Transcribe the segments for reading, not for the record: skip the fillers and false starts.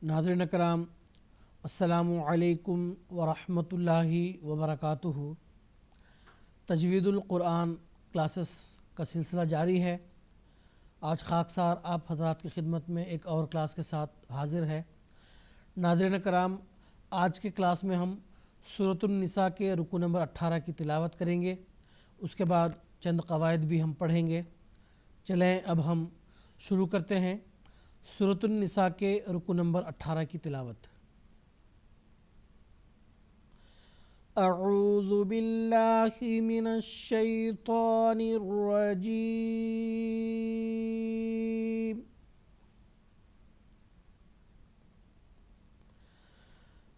ناظرین کرام، السلام علیکم ورحمۃ اللہ وبرکاتہ۔ تجوید القرآن کلاسز کا سلسلہ جاری ہے۔ آج خاکسار آپ حضرات کی خدمت میں ایک اور کلاس کے ساتھ حاضر ہے۔ ناظرین کرام، آج کے کلاس میں ہم سورۃ النساء کے رکوع نمبر 18 کی تلاوت کریں گے۔ اس کے بعد چند قواعد بھی ہم پڑھیں گے۔ چلیں اب ہم شروع کرتے ہیں سورۃ النساء کے رکوع نمبر 18 کی تلاوت۔ اعوذ باللہ من الشیطان الرجیم۔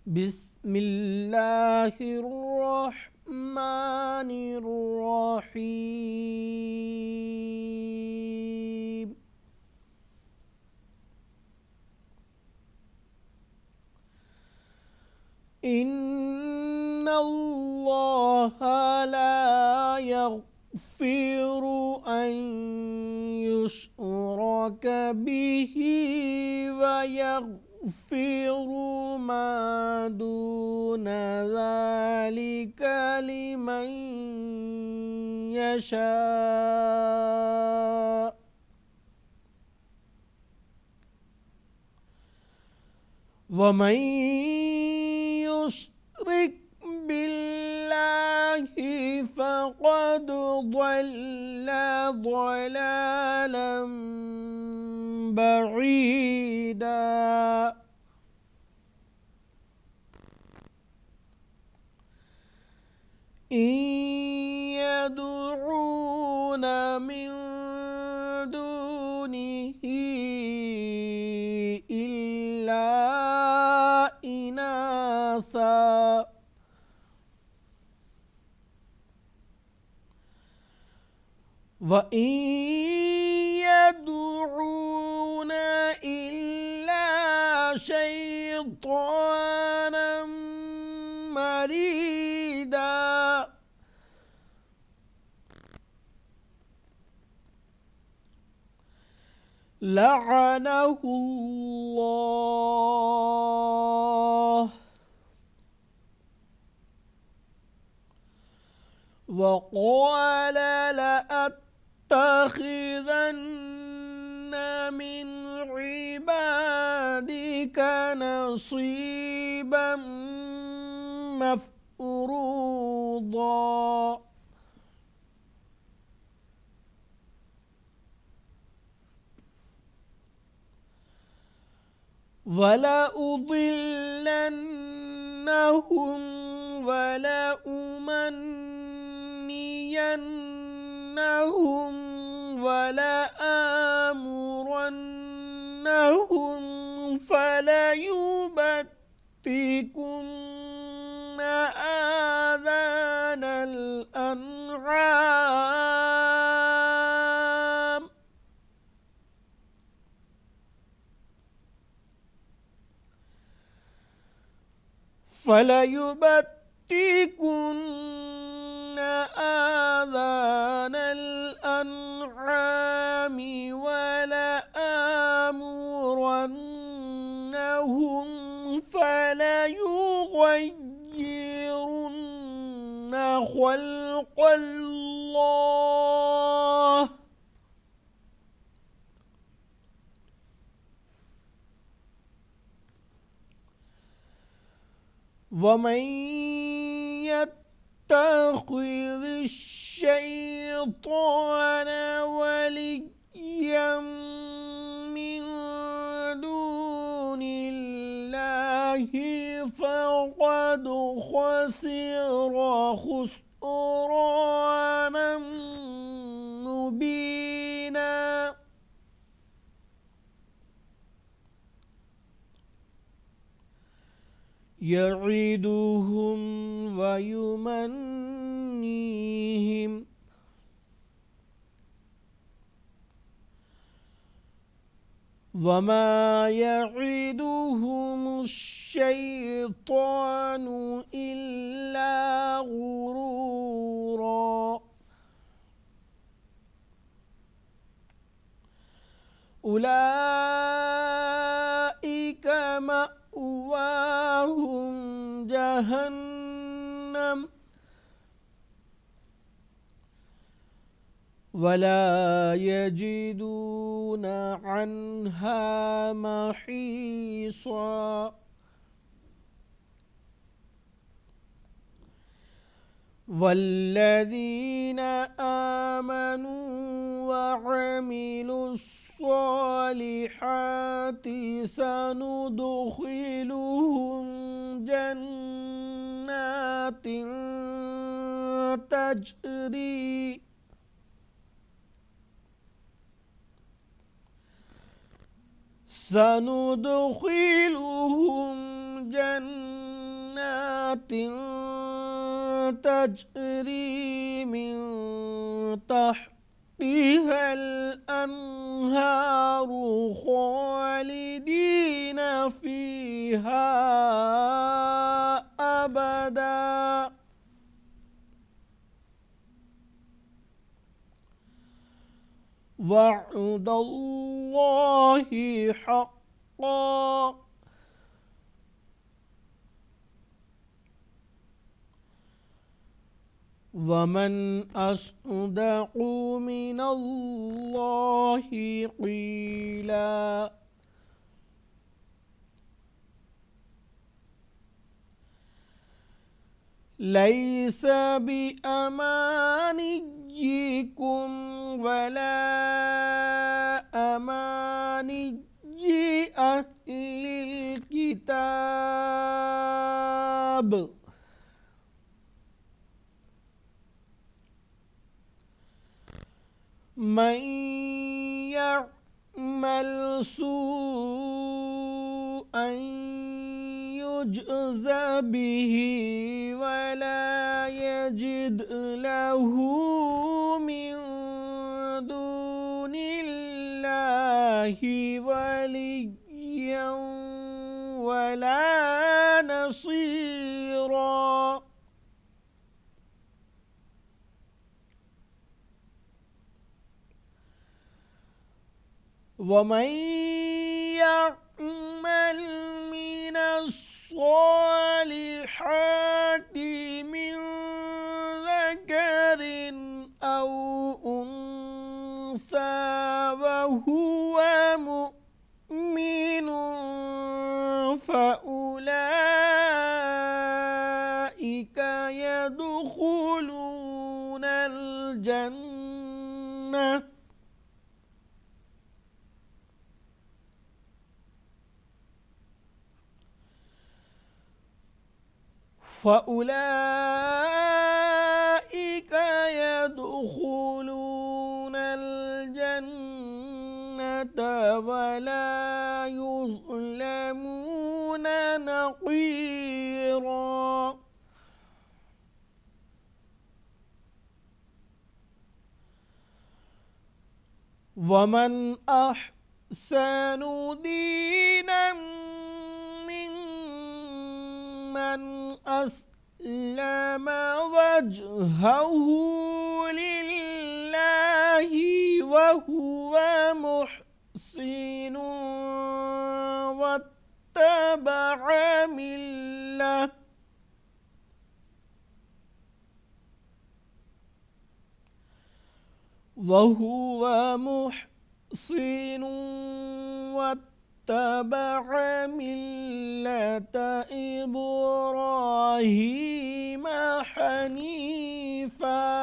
بسم اللہ الرحمن الرحیم۔ ان اللہ لا یغفر ان یشرک به ویغفر ما دون ذلک لمن یشاء، ومن يشرك بالله فقد ضل ضلالا بعيدا۔ إن يدعون من دونه إلا إناثا وإن يدعون إلا شيطانا مريدا۔ لعنه الله وقال لأتخذن من عبادك نصيبا مفروضا۔ وَلَأُضِلَّنَّهُمْ وَلَأُمَنِّيَنَّهُمْ وَلَآمُرَنَّهُمْ فَلَيُبَتِّكُنَّ آذَانَ الْأَنْعَامِ وَلَآمُرَنَّهُمْ فَلَيُغَيِّرُنَّ خَلْقَ اللَّهِ وَمَن يَتَّخِذِ الشَّيْطَانَ وَلِيًّا مِّن دُونِ اللَّهِ فَقَدْ خَسِرَ خُسْرَانًا مُّبِينًا۔ يَعِدُهُمْ وَيُمَنِّيهِمْ وَمَا يَعِدُهُمُ الشَّيْطَانُ إِلَّا غُرُورًا۔ أولئك مأواهم جهنم ولا يجدون عنها محيصا والذين آمنوا وعملوا الصالحات سندخلهم جنات تجري سندخلهم جنات تجري من تحتها الأنهار خالدين فيها أبدا وعد الله حقا ومن أصدق من الله قيلا ليس بأمانيكم ولا أماني أهل الكتاب من يعمل سوءا يجز به ولا يجد له من دون الله وليا ولا نصيرا ومن يعمل من الصالحات من ذكر أو أنثى وهو مؤمن فأولئك يدخلون الجنة ولا يظلمون نقيرا ومن أحسن دينا ممن أسلم وجهه لله وهو محسن واتبع ملة واتبع ملة إبراهيم حنيفا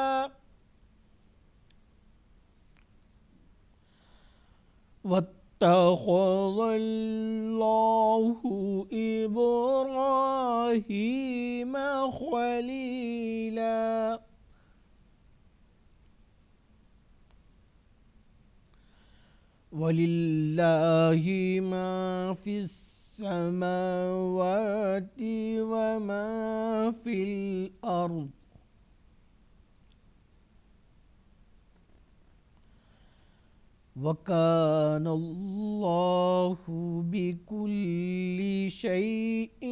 واتخذ الله إبراهيم خليلا ولله ما في السماوات وما في الأرض وكان الله بكل شيء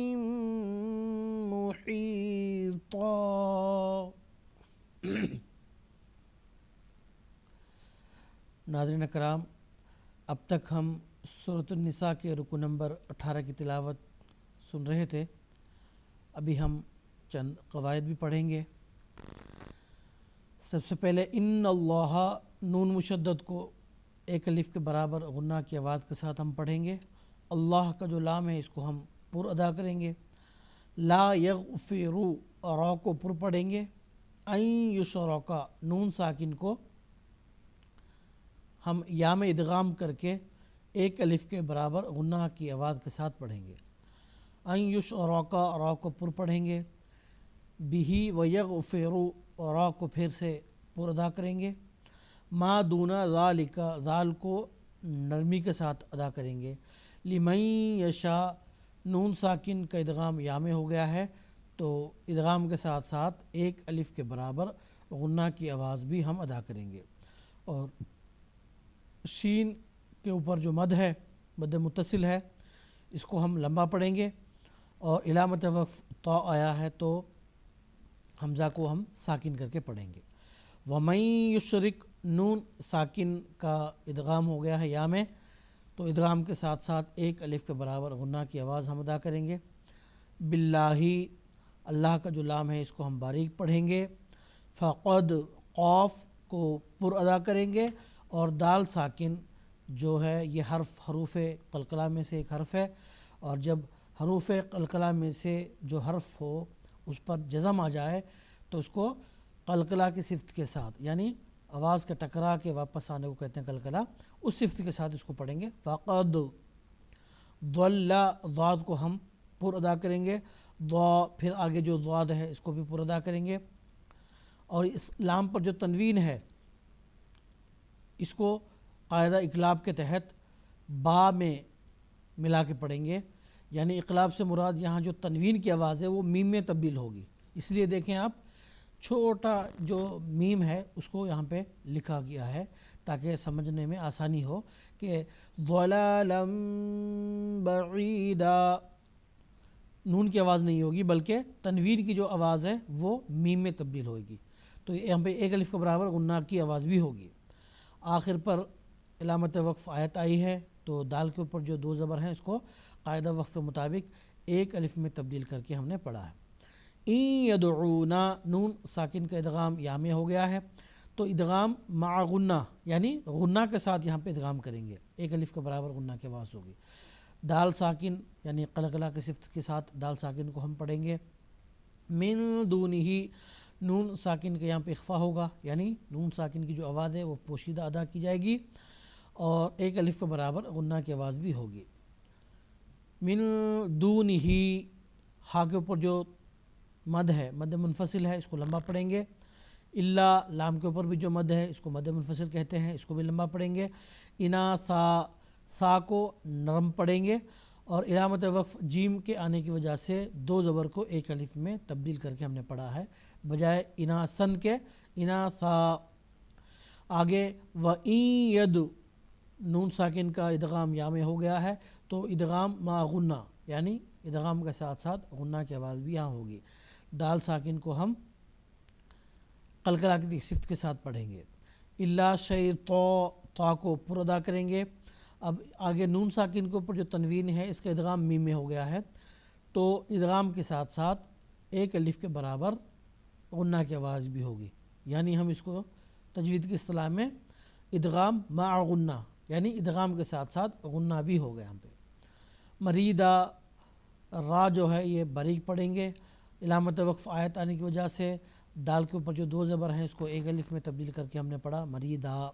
محيطا. ناظرین اکرام، اب تک ہم سورۃ النساء کے رکو نمبر 18 کی تلاوت سن رہے تھے۔ ابھی ہم چند قواعد بھی پڑھیں گے۔ سب سے پہلے ان اللہ، نون مشدد کو ایک الف کے برابر غنہ کی آواز کے ساتھ ہم پڑھیں گے۔ اللہ کا جو لام ہے اس کو ہم پر ادا کریں گے۔ لا یغفرو، را کو پر پڑھیں گے۔ این یشرکا، نون ساکن کو ہم یا میں ادغام کر کے ایک الف کے برابر غنہ کی آواز کے ساتھ پڑھیں گے۔ این یشرکا، را کو پر پڑھیں گے۔ بہی و یغفرو، را کو پھر سے پر ادا کریں گے۔ ما دون ذالک، ذال کو نرمی کے ساتھ ادا کریں گے۔ لمن یشاء، نون ساکن کا ادغام یا میں ہو گیا ہے تو ادغام کے ساتھ ساتھ ایک الف کے برابر غنہ کی آواز بھی ہم ادا کریں گے۔ اور شین کے اوپر جو مد ہے، مد متصل ہے، اس کو ہم لمبا پڑھیں گے، اور علامت وقف طا آیا ہے تو حمزہ کو ہم ساکن کر کے پڑھیں گے۔ وَمَن یشرک، نون ساکن کا ادغام ہو گیا ہے یا میں، تو ادغام کے ساتھ ساتھ ایک الف کے برابر غنہ کی آواز ہم ادا کریں گے۔ باللہ، اللہ کا جو لام ہے اس کو ہم باریک پڑھیں گے۔ فقد، قاف کو پر ادا کریں گے، اور دال ساکن جو ہے یہ حروف قلقلہ میں سے ایک حرف ہے، اور جب حروف قلقلہ میں سے جو حرف ہو اس پر جزم آ جائے تو اس کو قلقلہ کی صفت کے ساتھ، یعنی آواز کے ٹکرا کے واپس آنے کو کہتے ہیں قلقلہ، اس صفت کے ساتھ اس کو پڑھیں گے۔ فقد ضل، ضاد کو ہم پر ادا کریں گے۔ ضا، پھر آگے جو ضاد ہے اس کو بھی پر ادا کریں گے، اور اس لام پر جو تنوین ہے اس کو قاعدہ اقلاب کے تحت با میں ملا کے پڑھیں گے، یعنی اقلاب سے مراد یہاں جو تنوین کی آواز ہے وہ میم میں تبدیل ہوگی۔ اس لیے دیکھیں آپ، چھوٹا جو میم ہے اس کو یہاں پہ لکھا گیا ہے تاکہ سمجھنے میں آسانی ہو کہ ضلالا بعیدا، نون کی آواز نہیں ہوگی بلکہ تنوین کی جو آواز ہے وہ میم میں تبدیل ہوگی، تو یہاں پہ ایک الف کے برابر غنہ کی آواز بھی ہوگی۔ آخر پر علامت وقف آیت آئی ہے تو دال کے اوپر جو دو زبر ہیں اس کو قاعدہ وقف کے مطابق ایک الف میں تبدیل کر کے ہم نے پڑھا ہے۔ این یدعونا، نون ساکن کا ادغام یا میں ہو گیا ہے تو ادغام مع غنہ، یعنی غنہ کے ساتھ یہاں پہ ادغام کریں گے، ایک الف کے برابر غنہ کی آواز ہوگی۔ دال ساکن یعنی قلقلہ کی صفت کے ساتھ دال ساکن کو ہم پڑھیں گے۔ من دونہی، نون ساکن کے یہاں پہ اخفا ہوگا، یعنی نون ساکن کی جو آواز ہے وہ پوشیدہ ادا کی جائے گی، اور ایک الف کے برابر غنہ کی آواز بھی ہوگی۔ من دونہی، ہا کے اوپر جو مد ہے، مد منفصل ہے، اس کو لمبا پڑھیں گے۔ الا، لام کے اوپر بھی جو مد ہے اس کو مد منفصل کہتے ہیں، اس کو بھی لمبا پڑھیں گے۔ انا سا، سا کو نرم پڑھیں گے، اور علامت وقف جیم کے آنے کی وجہ سے دو زبر کو ایک الف میں تبدیل کر کے ہم نے پڑھا ہے بجائے انا سن کے، انا سا۔ آگے وَإِن ید، نون ساکن کا ادغام یا میں ہو گیا ہے تو ادغام مع غنہ، یعنی ادغام کے ساتھ ساتھ غنہ کی آواز بھی یہاں ہوگی۔ دال ساکن کو ہم قلقلہ کی صفت کے ساتھ پڑھیں گے۔ الا شیطا، طا کو پر ادا کریں گے۔ اب آگے نون ساکن کے اوپر جو تنوین ہے اس کا ادغام میم میں ہو گیا ہے تو ادغام کے ساتھ ساتھ ایک الف کے برابر غنہ کی آواز بھی ہوگی، یعنی ہم اس کو تجوید کی اصطلاح میں ادغام مع غنہ، یعنی ادغام کے ساتھ ساتھ غنہ بھی ہو گیا یہاں پہ۔ مریدا، را جو ہے یہ باریک پڑھیں گے، علامت وقف آیت آنے کی وجہ سے دال کے اوپر جو دو زبر ہیں اس کو ایک الف میں تبدیل کر کے ہم نے پڑھا مریدا۔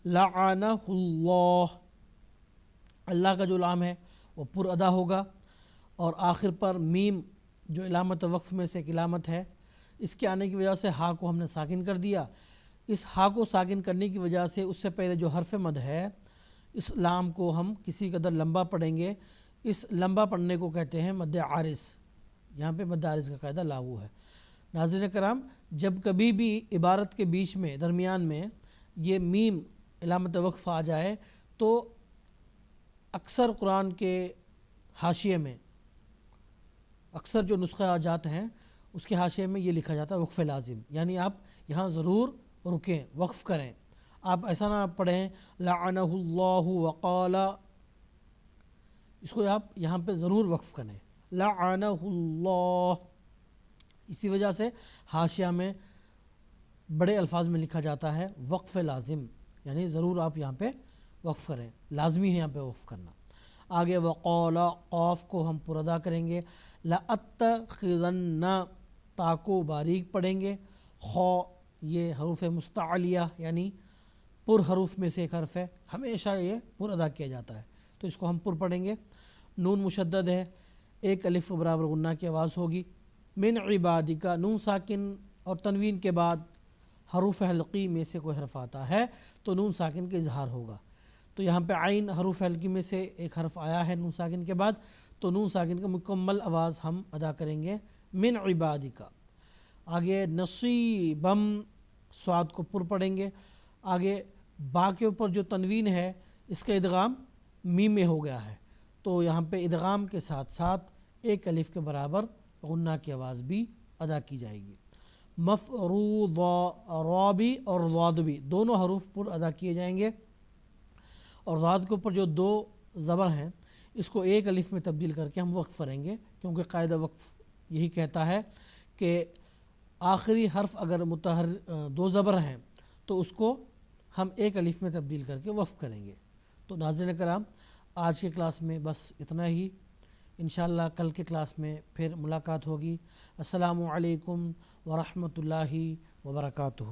لعنہ اللہ، اللہ کا جو لام ہے وہ پر ادا ہوگا، اور آخر پر میم جو علامت وقف میں سے ایک علامت ہے اس کے آنے کی وجہ سے ہا کو ہم نے ساکن کر دیا۔ اس ہا کو ساکن کرنے کی وجہ سے اس سے پہلے جو حرف مد ہے اس لام کو ہم کسی قدر لمبا پڑھیں گے، اس لمبا پڑھنے کو کہتے ہیں مد عارض، یہاں پہ مد عارض کا قاعدہ لاگو ہے۔ ناظرین کرام، جب کبھی بھی عبارت کے بیچ میں درمیان میں یہ میم علامت وقف آ جائے تو اکثر قرآن کے حاشیے میں، اکثر جو نسخہ جات ہیں اس کے حاشیے میں یہ لکھا جاتا ہے وقف لازم، یعنی آپ یہاں ضرور رکیں، وقف کریں۔ آپ ایسا نہ پڑھیں لعنہ اللہ وقال اس کو آپ یہاں پہ ضرور وقف کریں، لعنہ اللہ۔ اسی وجہ سے حاشیہ میں بڑے الفاظ میں لکھا جاتا ہے وقف لازم، یعنی ضرور آپ یہاں پہ وقف کریں، لازمی ہے یہاں پہ وقف کرنا۔ آگے وقال، قاف کو ہم پر ادا کریں گے، لأتخذن، تا کو باریک پڑھیں گے، خو یہ حروف مستعلیہ یعنی پر حروف میں سے ایک حرف ہے، ہمیشہ یہ پر ادا کیا جاتا ہے تو اس کو ہم پر پڑھیں گے۔ نون مشدد ہے، ایک الف کے برابر غنہ کی آواز ہوگی۔ من عبادک، نون ساکن اور تنوین کے بعد حروف حلقی میں سے کوئی حرف آتا ہے تو نون ساکن کا اظہار ہوگا، تو یہاں پہ عین حروف حلقی میں سے ایک حرف آیا ہے نون ساکن کے بعد، تو نون ساکن کا مکمل آواز ہم ادا کریں گے، من عبادک۔ آگے نصیبم، صاد کو پر پڑھیں گے۔ آگے با کے اوپر جو تنوین ہے اس کا ادغام میم میں ہو گیا ہے، تو یہاں پہ ادغام کے ساتھ ساتھ ایک الف کے برابر غنہ کی آواز بھی ادا کی جائے گی۔ مفروضہ، را بھی اور ضاد بھی دونوں حروف پر ادا کیے جائیں گے، اور ضاد کے اوپر جو دو زبر ہیں اس کو ایک الف میں تبدیل کر کے ہم وقف کریں گے، کیونکہ قاعدہ وقف یہی کہتا ہے کہ آخری حرف اگر دو زبر ہیں تو اس کو ہم ایک الف میں تبدیل کر کے وقف کریں گے۔ تو ناظرین کرام، آج کے کلاس میں بس اتنا ہی، انشاءاللہ کل کے کلاس میں پھر ملاقات ہوگی۔ السلام علیکم ورحمۃ اللہ وبرکاتہ۔